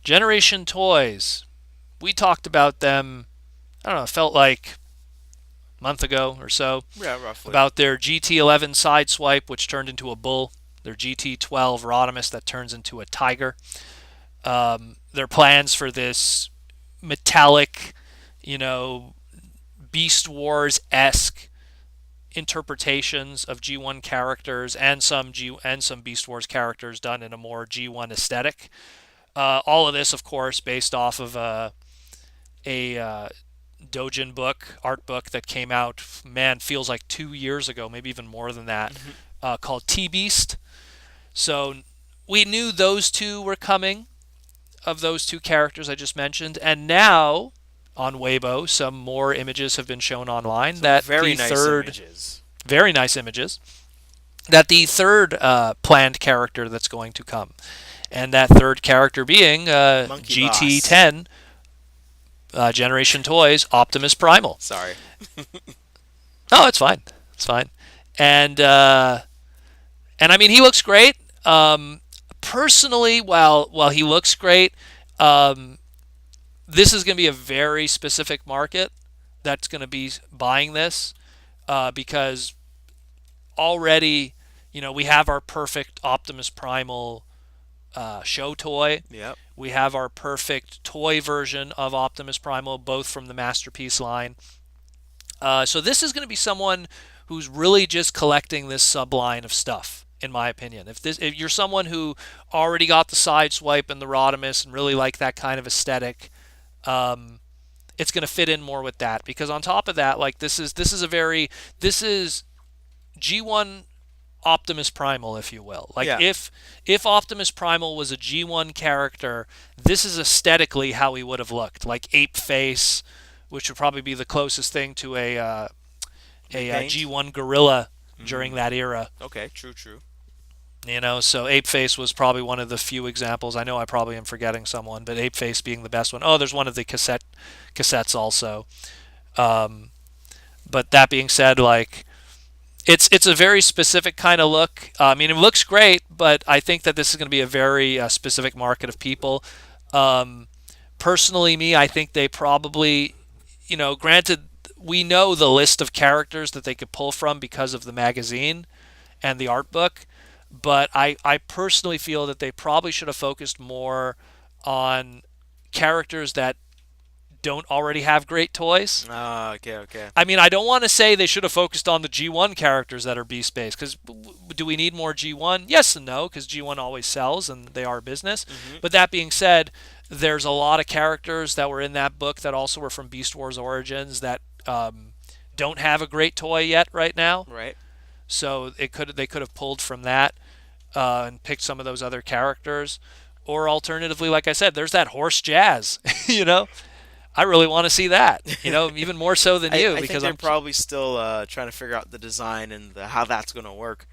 Generation Toys. We talked about them, I don't know, it felt like a month ago or so, Yeah, roughly. about their GT-11 Sideswipe, which turned into a bull, their GT-12 Rodimus that turns into a tiger, their plans for this metallic, you know, Beast Wars esque interpretations of G1 characters and some Beast Wars characters done in a more G1 aesthetic. All of this, of course, based off of a Doujin book, art book that came out, man, feels like 2 years ago, maybe even more than that, Hmm. called T Beast. So we knew those two were coming, of those two characters I just mentioned, and now on Weibo, some more images have been shown online Some that very the nice third, images. very nice images, that the third planned character that's going to come, and that third character being Monkey Boss. GT-10 Generation Toys Optimus Primal. Sorry. Oh, it's fine. It's fine. And and I mean, he looks great. Personally, while he looks great, um, this is going to be a very specific market that's going to be buying this because already, we have our perfect Optimus Primal show toy. Yep. We have our perfect toy version of Optimus Primal, both from the Masterpiece line. So this is going to be someone who's really just collecting this subline of stuff, in my opinion. If you're someone who already got the Sideswipe and the Rodimus and really like that kind of aesthetic, um, it's going to fit in more with that. Because on top of that, like this is G1 Optimus Primal, if you will. Like Yeah. if Optimus Primal was a G1 character, this is aesthetically how he would have looked. Like ape face, which would probably be the closest thing to a Repaint. G1 gorilla during Hmm. that era. Okay. True. True. So ape face was probably one of the few examples. I know I probably am forgetting someone, but ape face being the best one. Oh, there's one of the cassettes also. Um, but that being said, like it's a very specific kind of look. I mean, it looks great, but I think that this is going to be a very specific market of people. Um, Personally, I think they probably, granted, we know the list of characters that they could pull from because of the magazine and the art book, but I personally feel that they probably should have focused more on characters that don't already have great toys. Ah. Okay. Okay. I mean, I don't want to say they should have focused on the G1 characters that are beast based because do we need more G1? Yes and no, because G1 always sells and they are business. Hmm. But that being said, there's a lot of characters that were in that book that also were from Beast Wars Origins that don't have a great toy yet right now. Right. So they could have pulled from that and picked some of those other characters. Or alternatively, like I said, there's that horse jazz. I really want to see that. Even more so than you I think because they're I'm probably still trying to figure out the design and how that's going to work.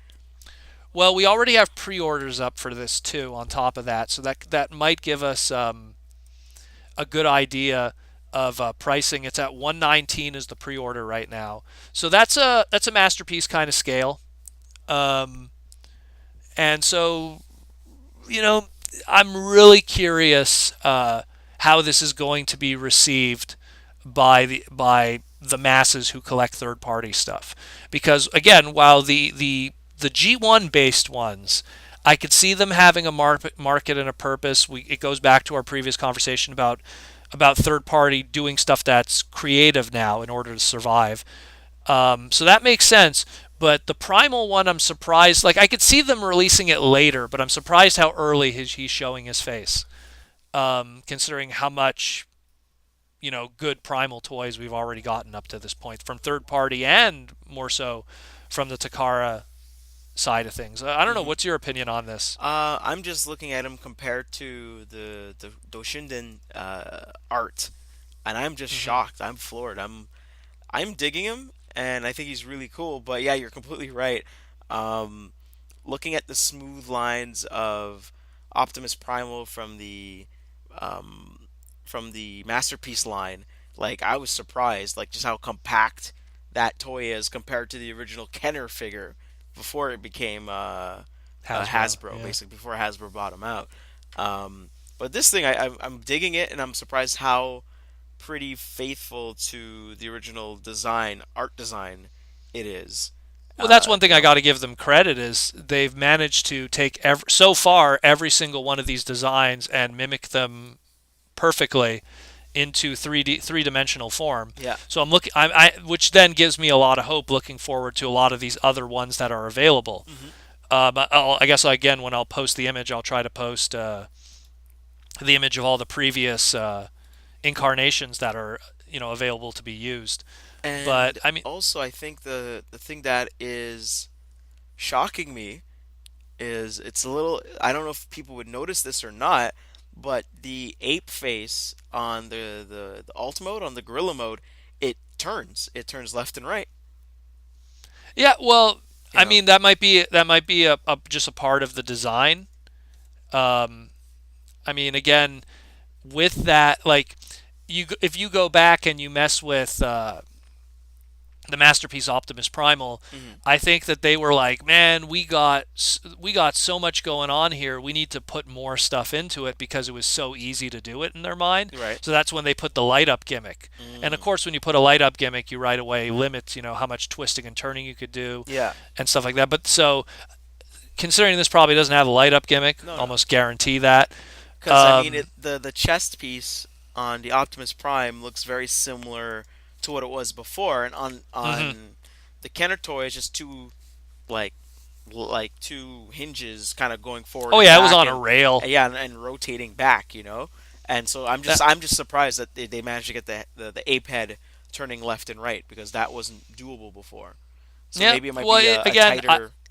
well. We already have pre-orders up for this too. On top of that, so that might give us a good idea of pricing. It's at 119 is the pre-order right now. So that's a masterpiece kind of scale. Um, and so you know, I'm really curious how this is going to be received by the masses who collect third party stuff. Because again, while the G1 based ones, I could see them having a market and a purpose. It goes back to our previous conversation about third party doing stuff that's creative now in order to survive. So that makes sense. But the Primal one, I'm surprised. Like I could see them releasing it later, but I'm surprised how early he's showing his face, considering how much good Primal toys we've already gotten up to this point from third party and more so from the Takara side of things. I don't know. Hmm. What's your opinion on this? I'm just looking at him compared to the Doshinden art, and I'm just Hmm. shocked. I'm floored. I'm digging him, and I think he's really cool. But yeah, you're completely right. Um, Looking at the smooth lines of Optimus Primal um, from the Masterpiece line, like I was surprised, like just how compact that toy is compared to the original Kenner figure before it became Hasbro, Hasbro, yeah. basically before Hasbro bought him out. Um, But this thing, I'm digging it, and I'm surprised how pretty faithful to the original design, art design, it is. Well, that's one You thing I know, got to give them credit is they've managed to take so far every single one of these designs and mimic them perfectly into 3D three-dimensional form. yeah. So I'm looking, which then gives me a lot of hope looking forward to a lot of these other ones that are available. Hmm. I guess again when I'll post the image, I'll try to post the image of all the previous incarnations that are available to be used. But And I mean, also, I think the thing that is shocking me is it's a little. I don't know if people would notice this or not, but the ape face on the alt mode on the gorilla mode, it turns. It turns left and right. yeah, well, You I know. mean that might be just a part of the design. Um, I mean, again, with that, like if you go back and you mess with the Masterpiece Optimus Primal, Hmm. I think that they were like, man, we got so much going on here. We need to put more stuff into it because it was so easy to do it in their mind. Right. So that's when they put the light up gimmick. And of Mm. course, when you put a light up gimmick, you right away limit, how much twisting and turning you could do Yeah. and stuff like that. But so considering this probably doesn't have a light up gimmick, No, no. almost guarantee that. Because I mean, Um, the chest piece on the Optimus Prime looks very similar to what it was before, and mhm. on the Kenner toy is just two like two hinges kind of going forward Oh and yeah, it was back, on a rail. and yeah, and rotating back, you know. And so That I'm just surprised that they managed to get the ape head turning left and right because that wasn't doable before. So yeah. maybe it might Well, be again,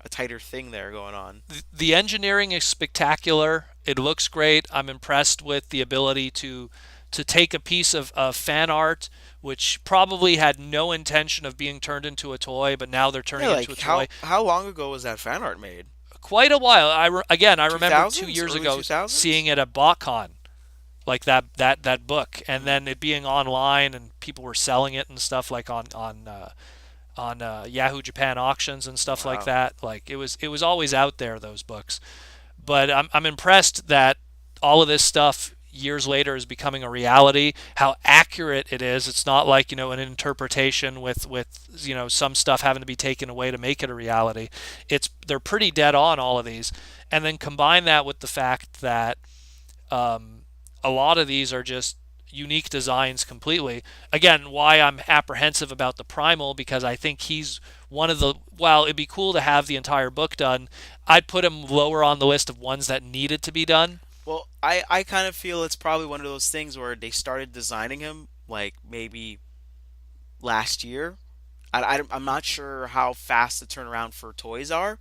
a tighter thing there going on. the engineering is spectacular. It looks great. I'm impressed with the ability to take a piece of fan art, which probably had no intention of being turned into a toy, but now they're Yeah, turning it into like a toy. how long ago was that fan art made? Quite a while. Again, I remember 2 2000s, years early ago 2000s. seeing it at BotCon, like that book, and Hmm. then it being online and people were selling it and stuff like on Yahoo Japan auctions and stuff like Wow. that. Like it was always out there, those books. But I'm impressed that all of this stuff years later is becoming a reality. How accurate it is. It's not like an interpretation with some stuff having to be taken away to make it a reality. They're pretty dead on, all of these, and then combine that with the fact that a lot of these are just unique designs completely. Again, why I'm apprehensive about the Primal, because I think he's one of the, while it'd be cool to have the entire book done, I'd put him lower on the list of ones that needed to be done. Well, I kind of feel it's probably one of those things where they started designing him like maybe last year. I'm not sure how fast the turnaround for toys are,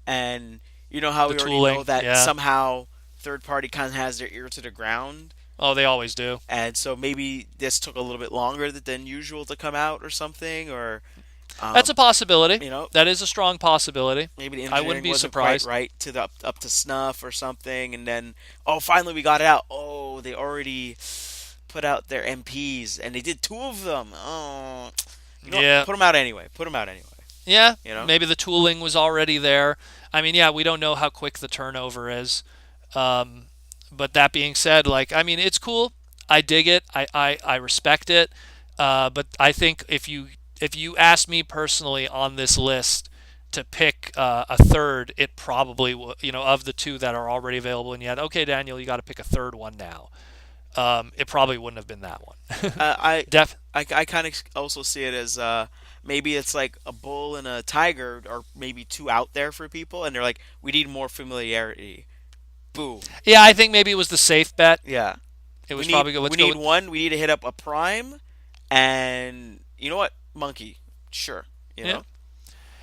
and you know how The we already know tooling, that yeah. somehow third party kind of has their ear to the ground, Oh, they always do. and so maybe this took a little bit longer than usual to come out or something, or That's a um, possibility. you know, That is a strong possibility. maybe the I wouldn't engineering be wasn't quite surprised. right to the up to snuff or something, and then oh, finally we got it out. Oh, they already put out their MPs, and they did two of them. Oh, you know what? Yeah. Put them out anyway. Put them out anyway. Yeah, You know? maybe the tooling was already there. I mean, yeah, we don't know how quick the turnover is. Um, but that being said, like, I mean, it's cool. I dig it. I respect it. But I think if you ask me personally on this list to pick a third, it probably of the two that are already available, and yet, okay, Daniel, you got to pick a third one now. It probably wouldn't have been that one. Uh, I Def I kind of also see it as maybe it's like a bull and a tiger, or maybe two out there for people, and they're like, we need more familiarity. Boom. Yeah, I think maybe it was the safe bet. Yeah. It was probably good. We Let's go need with one. We need to hit up a prime, and you know what? Monkey. Sure. You yeah. know.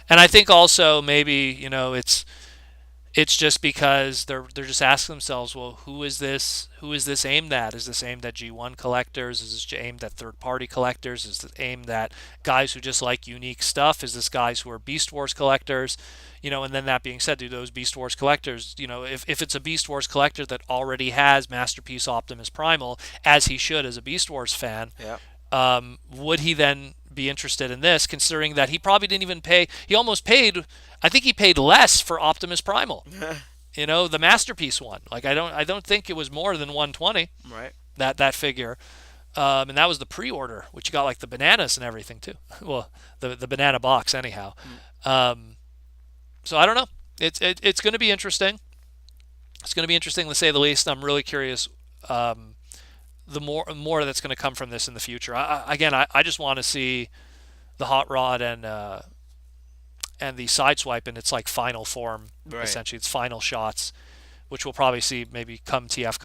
And I think also maybe it's just because they're just asking themselves, well, who is this? Who is this aimed at? Is this aimed at G1 collectors? Is this aimed at third party collectors? Is this aimed at guys who just like unique stuff? Is this guys who are Beast Wars collectors? And then that being said, do those Beast Wars collectors, if it's a Beast Wars collector that already has Masterpiece Optimus Primal, as he should as a Beast Wars fan, Yeah. would he then be interested in this, considering that he probably didn't even pay? He almost paid. I think he paid less for Optimus Primal. You know, the masterpiece one. Like I don't think it was more than 120, Right. that figure. And that was the pre-order, which you got like the bananas and everything too. Well, the banana box anyhow. Mm. Um, so I don't know. It's going to be interesting. It's going to be interesting to say the least. I'm really curious. The more that's going to come from this in the future. I just want to see the hot rod and the sideswipe in its like final form. Right. Essentially, its final shots, which we'll probably see maybe come TF